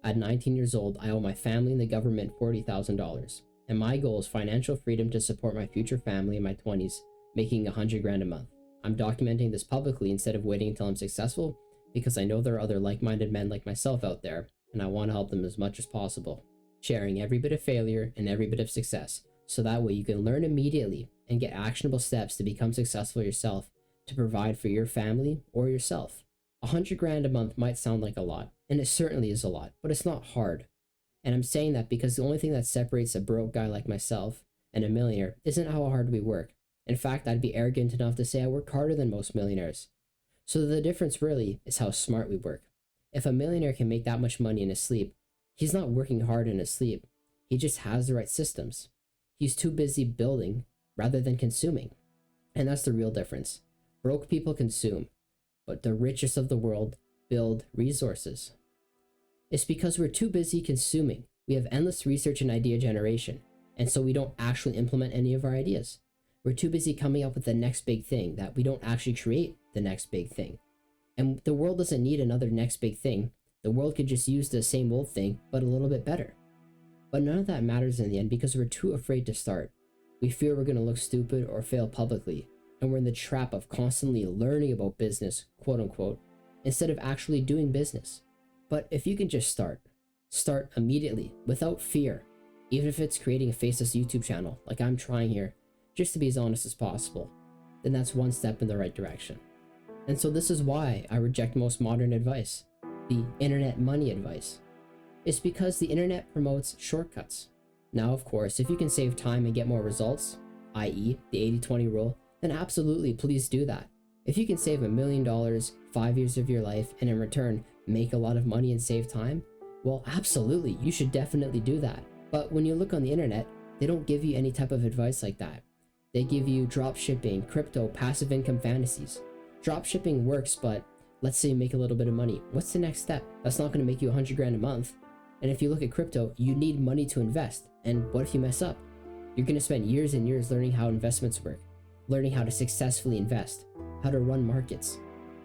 At 19 years old, I owe my family and the government $40,000, and my goal is financial freedom to support my future family in my 20s, making 100 grand a month. I'm documenting this publicly instead of waiting until I'm successful because I know there are other like-minded men like myself out there, and I want to help them as much as possible, sharing every bit of failure and every bit of success, so that way you can learn immediately and get actionable steps to become successful yourself, to provide for your family or yourself. 100 grand a month might sound like a lot, and it certainly is a lot, but it's not hard. And I'm saying that because the only thing that separates a broke guy like myself and a millionaire isn't how hard we work. In fact, I'd be arrogant enough to say I work harder than most millionaires. So the difference really is how smart we work. If a millionaire can make that much money in his sleep, he's not working hard in his sleep. He just has the right systems. He's too busy building rather than consuming. And that's the real difference. Broke people consume, but the richest of the world build resources. It's because we're too busy consuming. We have endless research and idea generation, and so we don't actually implement any of our ideas. We're too busy coming up with the next big thing that we don't actually create the next big thing. And the world doesn't need another next big thing. The world could just use the same old thing, but a little bit better. But none of that matters in the end because we're too afraid to start. We fear we're going to look stupid or fail publicly, and we're in the trap of constantly learning about business, quote unquote, instead of actually doing business. But if you can just start immediately, without fear, even if it's creating a faceless YouTube channel, like I'm trying here, just to be as honest as possible, then that's one step in the right direction. And so this is why I reject most modern advice, the internet money advice. It's because the internet promotes shortcuts. Now, of course, if you can save time and get more results, i.e. the 80-20 rule, then absolutely please do that. If you can save $1 million, 5 years of your life, and in return make a lot of money and save time, well, absolutely, you should definitely do that. But when you look on the internet, they don't give you any type of advice like that. They give you drop shipping, crypto, passive income fantasies. Drop shipping works, but let's say you make a little bit of money. What's the next step? That's not going to make you 100 grand a month. And if you look at crypto, you need money to invest. And what if you mess up? You're going to spend years and years learning how investments work, learning how to successfully invest, how to run markets.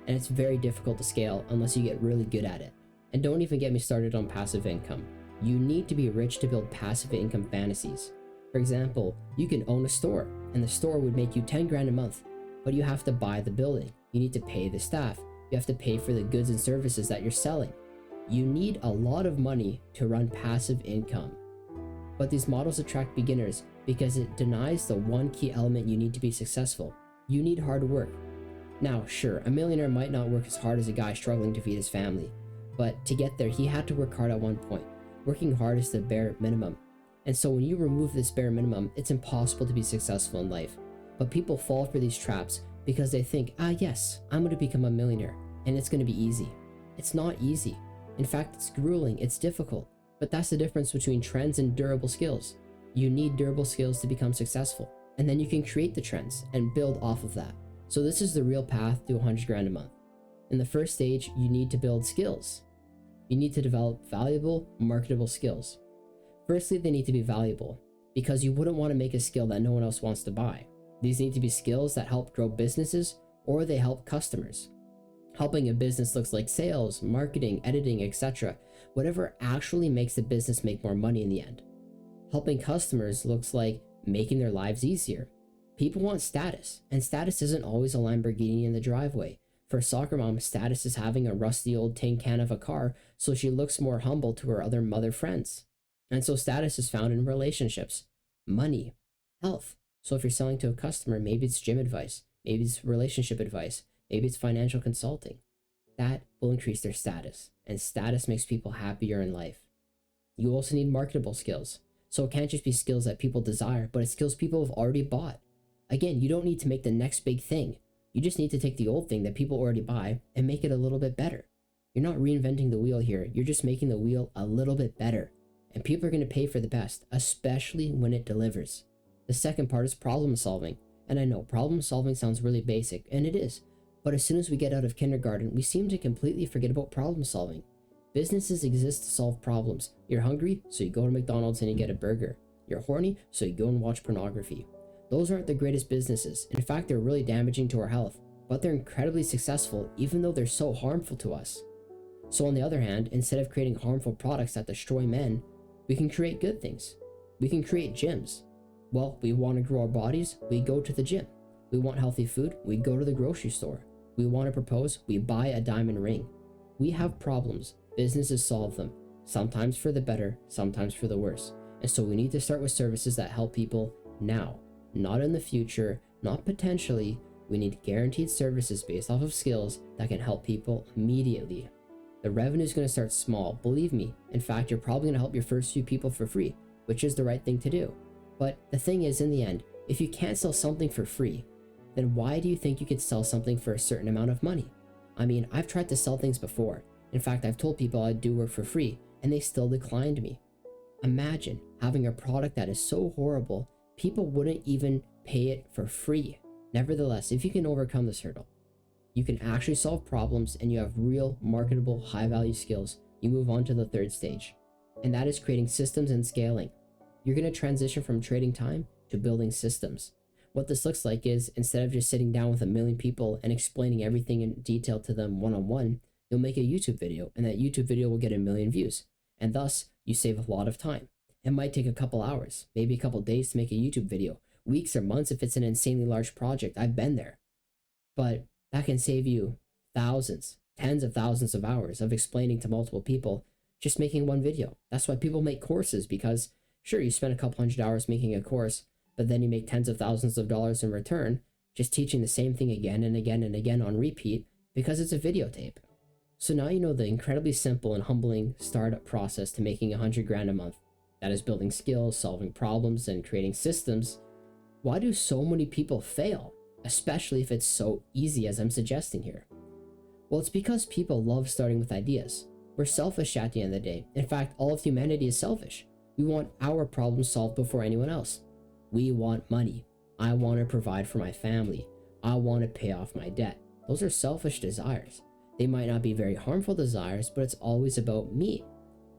And it's very difficult to scale unless you get really good at it. And don't even get me started on passive income. You need to be rich to build passive income fantasies. For example, you can own a store, and the store would make you 10 grand a month, but you have to buy the building. You need to pay the staff. You have to pay for the goods and services that you're selling. You need a lot of money to run passive income. But these models attract beginners because it denies the one key element you need to be successful. You need hard work. Now, sure, a millionaire might not work as hard as a guy struggling to feed his family, but to get there, he had to work hard at one point. Working hard is the bare minimum. And so when you remove this bare minimum, it's impossible to be successful in life. But people fall for these traps because they think, yes, I'm going to become a millionaire, and it's going to be easy. It's not easy. In fact, it's grueling, it's difficult. But that's the difference between trends and durable skills. You need durable skills to become successful, and then you can create the trends and build off of that. So this is the real path to 100 grand a month. In the first stage, you need to build skills. You need to develop valuable, marketable skills. Firstly, they need to be valuable, because you wouldn't want to make a skill that no one else wants to buy. These need to be skills that help grow businesses, or they help customers. Helping a business looks like sales, marketing, editing, etc. Whatever actually makes the business make more money in the end. Helping customers looks like making their lives easier. People want status, and status isn't always a Lamborghini in the driveway. For a soccer mom, status is having a rusty old tin can of a car so she looks more humble to her other mother friends. And so status is found in relationships, money, health. So if you're selling to a customer, maybe it's gym advice, maybe it's relationship advice, maybe it's financial consulting. That will increase their status, and status makes people happier in life. You also need marketable skills. So it can't just be skills that people desire, but it's skills people have already bought. Again, you don't need to make the next big thing. You just need to take the old thing that people already buy and make it a little bit better. You're not reinventing the wheel here. You're just making the wheel a little bit better. And people are going to pay for the best, especially when it delivers. The second part is problem solving. And I know problem solving sounds really basic, and it is. But as soon as we get out of kindergarten, we seem to completely forget about problem solving. Businesses exist to solve problems. You're hungry, so you go to McDonald's and you get a burger. You're horny, so you go and watch pornography. Those aren't the greatest businesses. In fact, they're really damaging to our health, but they're incredibly successful even though they're so harmful to us. So on the other hand, instead of creating harmful products that destroy men, we can create good things. We can create gyms. Well, we want to grow our bodies, we go to the gym. We want healthy food, we go to the grocery store. We want to propose, we buy a diamond ring. We have problems, businesses solve them, sometimes for the better, sometimes for the worse. And so we need to start with services that help people now, not in the future, not potentially. We need guaranteed services based off of skills that can help people immediately. The revenue is going to start small, believe me. In fact, you're probably going to help your first few people for free, which is the right thing to do. But the thing is, in the end, if you can't sell something for free, then why do you think you could sell something for a certain amount of money? I mean, I've tried to sell things before. In fact, I've told people I'd do work for free, and they still declined me. Imagine having a product that is so horrible, people wouldn't even pay it for free. Nevertheless, if you can overcome this hurdle, you can actually solve problems and you have real, marketable, high-value skills, you move on to the third stage, and that is creating systems and scaling. You're going to transition from trading time to building systems. What this looks like is, instead of just sitting down with 1 million people and explaining everything in detail to them one-on-one, you'll make a YouTube video, and that YouTube video will get 1 million views, and thus you save a lot of time. It might take a couple hours, maybe a couple days to make a YouTube video, weeks or months if it's an insanely large project. I've been there. But that can save you thousands, tens of thousands of hours of explaining to multiple people just making one video. That's why people make courses, because sure, you spend a couple $100 making a course, but then you make tens of thousands of dollars in return just teaching the same thing again and again and again on repeat because it's a videotape. So now you know the incredibly simple and humbling startup process to making 100 grand a month. That is building skills, solving problems, and creating systems. Why do so many people fail, especially if it's so easy as I'm suggesting here? Well, it's because people love starting with ideas. We're selfish at the end of the day. In fact, all of humanity is selfish. We want our problems solved before anyone else. We want money. I want to provide for my family. I want to pay off my debt. Those are selfish desires. They might not be very harmful desires, but it's always about me.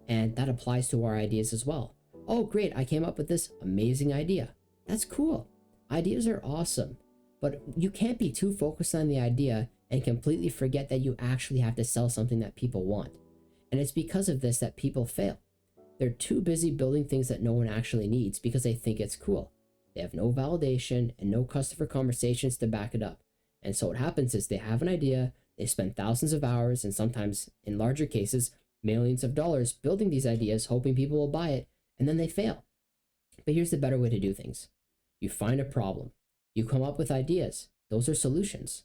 And that applies to our ideas as well. Oh, great, I came up with this amazing idea. That's cool. Ideas are awesome, but you can't be too focused on the idea and completely forget that you actually have to sell something that people want. And it's because of this that people fail. They're too busy building things that no one actually needs because they think it's cool. They have no validation and no customer conversations to back it up. And so what happens is they have an idea, they spend thousands of hours, and sometimes, in larger cases, millions of dollars building these ideas, hoping people will buy it, and then they fail. But here's the better way to do things. You find a problem. You come up with ideas. Those are solutions.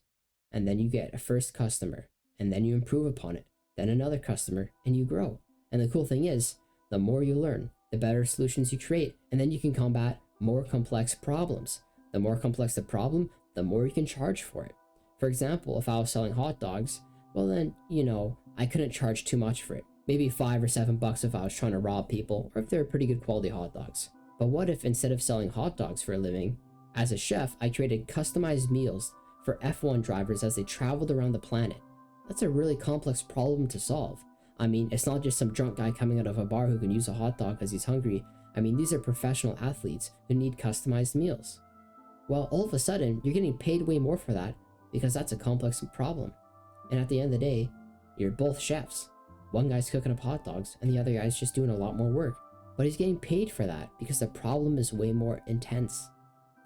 And then you get a first customer, and then you improve upon it, then another customer, and you grow. And the cool thing is, the more you learn, the better solutions you create, and then you can combat more complex problems. The more complex the problem, the more you can charge for it. For example, if I was selling hot dogs, well then, I couldn't charge too much for it. Maybe $5 or $7 if I was trying to rob people, or if they're pretty good quality hot dogs. But what if instead of selling hot dogs for a living, as a chef, I created customized meals for F1 drivers as they traveled around the planet? That's a really complex problem to solve. I mean, it's not just some drunk guy coming out of a bar who can use a hot dog because he's hungry. I mean, these are professional athletes who need customized meals. Well, all of a sudden, you're getting paid way more for that because that's a complex problem. And at the end of the day, you're both chefs. One guy's cooking up hot dogs and the other guy's just doing a lot more work. But he's getting paid for that because the problem is way more intense.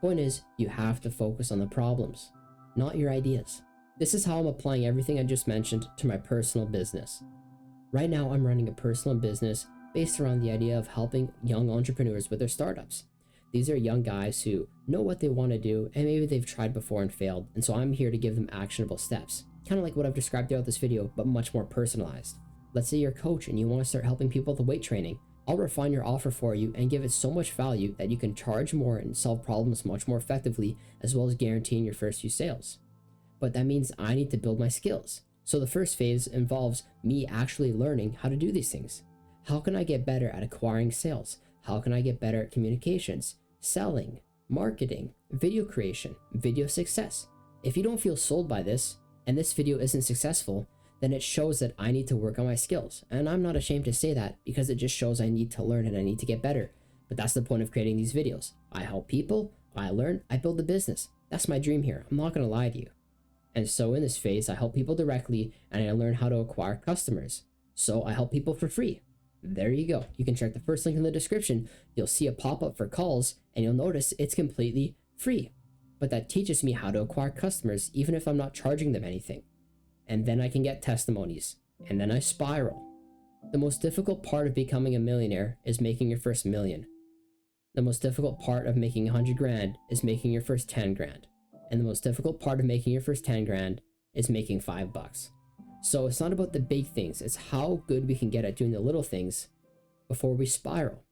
Point is, you have to focus on the problems, not your ideas. This is how I'm applying everything I just mentioned to my personal business. Right now, I'm running a personal business based around the idea of helping young entrepreneurs with their startups. These are young guys who know what they want to do and maybe they've tried before and failed, and so I'm here to give them actionable steps. Kind of like what I've described throughout this video, but much more personalized. Let's say you're a coach and you want to start helping people with weight training. I'll refine your offer for you and give it so much value that you can charge more and solve problems much more effectively, as well as guaranteeing your first few sales. But that means I need to build my skills. So the first phase involves me actually learning how to do these things. How can I get better at acquiring sales? How can I get better at communications, selling, marketing, video creation, video success? If you don't feel sold by this, and this video isn't successful, then it shows that I need to work on my skills. And I'm not ashamed to say that because it just shows I need to learn and I need to get better. But that's the point of creating these videos. I help people, I learn, I build a business. That's my dream here. I'm not gonna lie to you. And so in this phase, I help people directly and I learn how to acquire customers. So I help people for free. There you go. You can check the first link in the description. You'll see a pop-up for calls and you'll notice it's completely free. But that teaches me how to acquire customers even if I'm not charging them anything. And then I can get testimonies. And then I spiral. The most difficult part of becoming a millionaire is making your first million. The most difficult part of making 100 grand is making your first 10 grand. And the most difficult part of making your first 10 grand is making $5. So it's not about the big things, it's how good we can get at doing the little things before we spiral.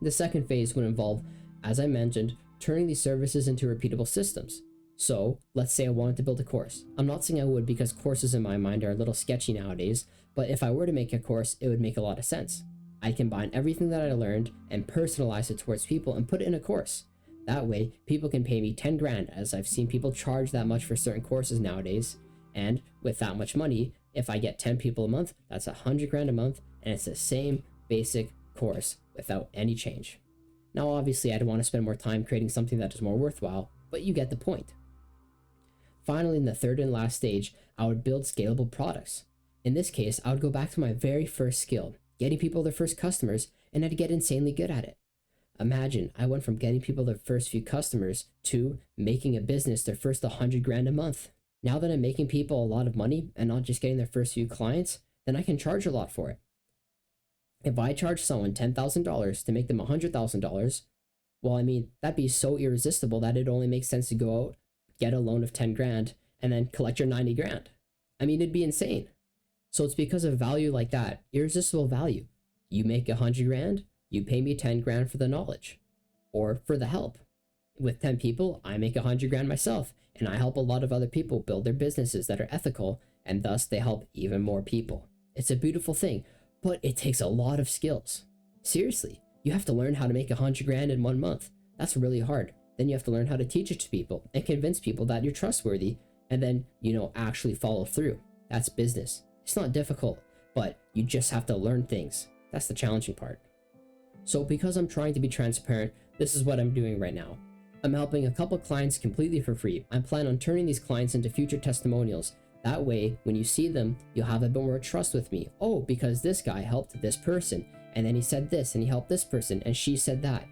The second phase would involve, as I mentioned, turning these services into repeatable systems. So let's say I wanted to build a course. I'm not saying I would because courses in my mind are a little sketchy nowadays, but if I were to make a course, it would make a lot of sense. I combine everything that I learned and personalize it towards people and put it in a course. That way, people can pay me 10 grand, as I've seen people charge that much for certain courses nowadays. And with that much money, if I get 10 people a month, that's 100 grand a month, and it's the same basic course without any change. Now, obviously, I'd want to spend more time creating something that is more worthwhile, but you get the point. Finally, in the third and last stage, I would build scalable products. In this case, I would go back to my very first skill, getting people their first customers, and I'd get insanely good at it. Imagine, I went from getting people their first few customers to making a business their first 100 grand a month. Now that I'm making people a lot of money and not just getting their first few clients, then I can charge a lot for it. If I charge someone $10,000 to make them $100,000, well, I mean, that'd be so irresistible that it only makes sense to go out, get a loan of 10 grand, and then collect your 90 grand. I mean, it'd be insane. So it's because of value like that, irresistible value. You make 100 grand, you pay me 10 grand for the knowledge or for the help. With 10 people, I make 100 grand myself, and I help a lot of other people build their businesses that are ethical, and thus they help even more people. It's a beautiful thing, but it takes a lot of skills. Seriously, you have to learn how to make 100 grand in 1 month. That's really hard. Then you have to learn how to teach it to people and convince people that you're trustworthy, and then, actually follow through. That's business. It's not difficult, but you just have to learn things. That's the challenging part. So because I'm trying to be transparent, this is what I'm doing right now. I'm helping a couple clients completely for free. I plan on turning these clients into future testimonials. That way, when you see them, you'll have a bit more trust with me. Oh, because this guy helped this person, and then he said this, and he helped this person, and she said that.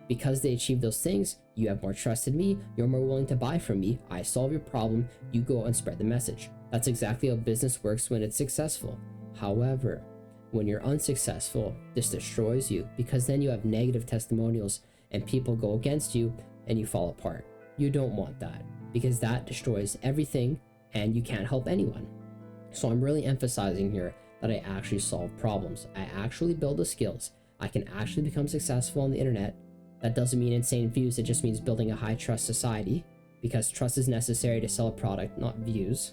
Because they achieved those things, you have more trust in me, you're more willing to buy from me, I solve your problem, you go and spread the message. That's exactly how business works when it's successful. However, when you're unsuccessful, this destroys you because then you have negative testimonials and people go against you and you fall apart. You don't want that because that destroys everything and you can't help anyone. So I'm really emphasizing here that I actually solve problems. I actually build the skills. I can actually become successful on the internet. That doesn't mean insane views, it just means building a high trust society because trust is necessary to sell a product, not views.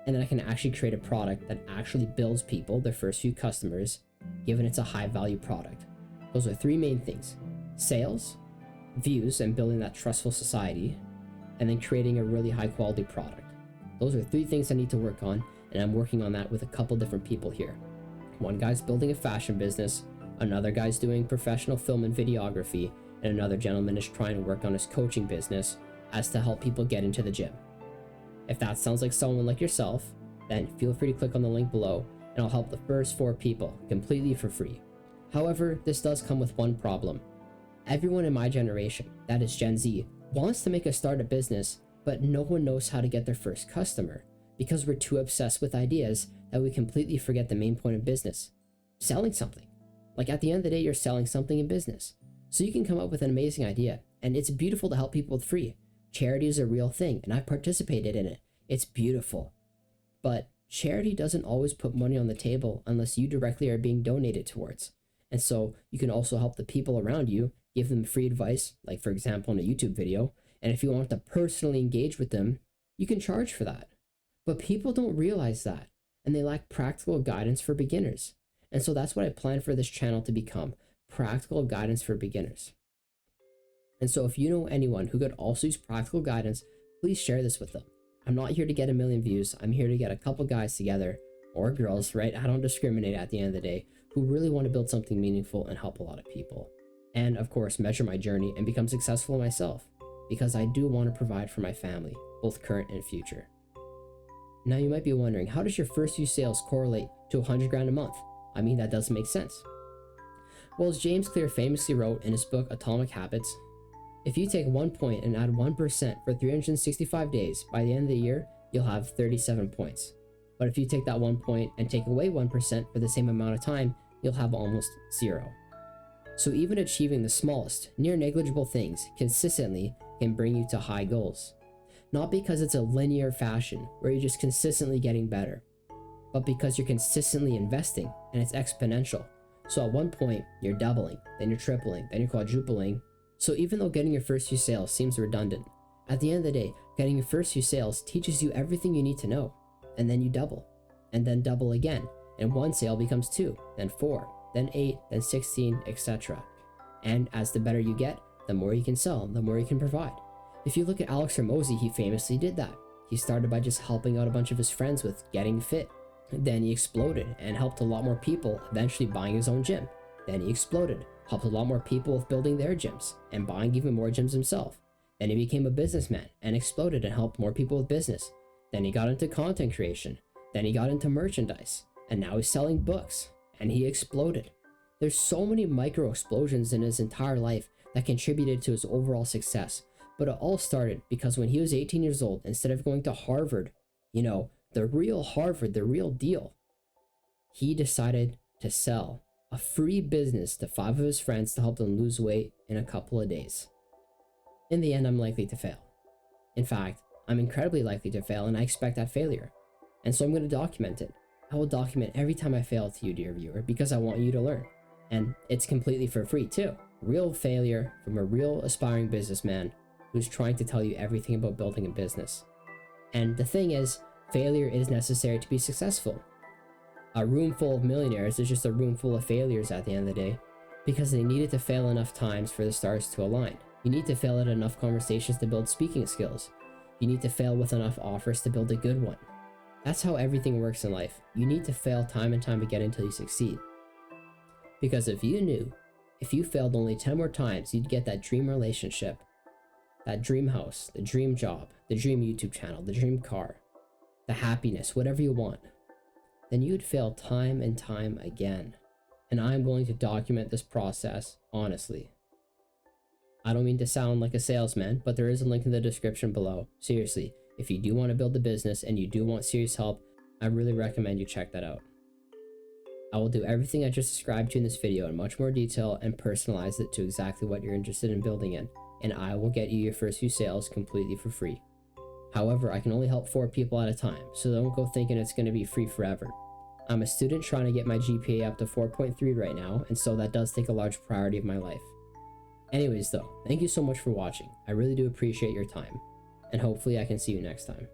And then I can actually create a product that actually builds people their first few customers, given it's a high value product. Those are three main things: sales, views, and building that trustful society, and then creating a really high quality product. Those are three things I need to work on, and I'm working on that with a couple different people here. One guy's building a fashion business, another guy's doing professional film and videography, and another gentleman is trying to work on his coaching business as to help people get into the gym. If that sounds like someone like yourself, then feel free to click on the link below and I'll help the first 4 people completely for free. However, this does come with one problem. Everyone in my generation, that is Gen Z, wants to make a startup business, but no one knows how to get their first customer because we're too obsessed with ideas that we completely forget the main point of business: selling something. Like at the end of the day, you're selling something in business. So you can come up with an amazing idea, and it's beautiful to help people with free. Charity is a real thing, and I participated in it. It's beautiful. But charity doesn't always put money on the table unless you directly are being donated towards. And so you can also help the people around you, give them free advice, like for example in a YouTube video, and if you want to personally engage with them, you can charge for that. But people don't realize that, and they lack practical guidance for beginners. And so that's what I plan for this channel to become: practical guidance for beginners. And so if you know anyone who could also use practical guidance, please share this with them. I'm not here to get 1 million views. I'm here to get a couple guys together, or girls, right? I don't discriminate at the end of the day, who really want to build something meaningful and help a lot of people. And of course, measure my journey and become successful myself, because I do want to provide for my family, both current and future. Now you might be wondering, how does your first few sales correlate to 100 grand a month? I mean, that doesn't make sense. Well, as James Clear famously wrote in his book Atomic Habits, if you take 1 point and add 1% for 365 days, by the end of the year, you'll have 37 points. But if you take that 1 point and take away 1% for the same amount of time, you'll have almost 0. So even achieving the smallest, near negligible things consistently can bring you to high goals. Not because it's a linear fashion where you're just consistently getting better, but because you're consistently investing and it's exponential. So at one point, you're doubling, then you're tripling, then you're quadrupling. So even though getting your first few sales seems redundant, at the end of the day, getting your first few sales teaches you everything you need to know. And then you double, and then double again. And one sale becomes 2, then 4, then 8, then 16, etc. And as the better you get, the more you can sell, the more you can provide. If you look at Alex Hormozi, he famously did that. He started by just helping out a bunch of his friends with getting fit. Then he exploded and helped a lot more people, eventually buying his own gym. Then he exploded, helped a lot more people with building their gyms and buying even more gyms himself. Then he became a businessman and exploded and helped more people with business. Then he got into content creation. Then he got into merchandise. And now he's selling books. And he exploded. There's so many micro explosions in his entire life that contributed to his overall success. But it all started because when he was 18 years old, instead of going to Harvard, the real Harvard, the real deal, he decided to sell a free business to 5 of his friends to help them lose weight in a couple of days. In the end, I'm likely to fail. In fact, I'm incredibly likely to fail, and I expect that failure. And so I'm going to document it. I will document every time I fail to you, dear viewer, because I want you to learn. And it's completely for free too. Real failure from a real aspiring businessman who's trying to tell you everything about building a business. And the thing is, failure is necessary to be successful. A room full of millionaires is just a room full of failures at the end of the day, because they needed to fail enough times for the stars to align. You need to fail at enough conversations to build speaking skills. You need to fail with enough offers to build a good one. That's how everything works in life. You need to fail time and time again until you succeed. Because if you knew, if you failed only 10 more times, you'd get that dream relationship, that dream house, the dream job, the dream YouTube channel, the dream car, the happiness, whatever you want, then you'd fail time and time again. And I'm going to document this process honestly. I don't mean to sound like a salesman, but there is a link in the description below. Seriously, if you do want to build a business and you do want serious help, I really recommend you check that out. I will do everything I just described to you in this video in much more detail and personalize it to exactly what you're interested in building in, and I will get you your first few sales completely for free. However, I can only help 4 people at a time, so don't go thinking it's going to be free forever. I'm a student trying to get my GPA up to 4.3 right now, and so that does take a large priority of my life. Anyways though, thank you so much for watching. I really do appreciate your time, and hopefully I can see you next time.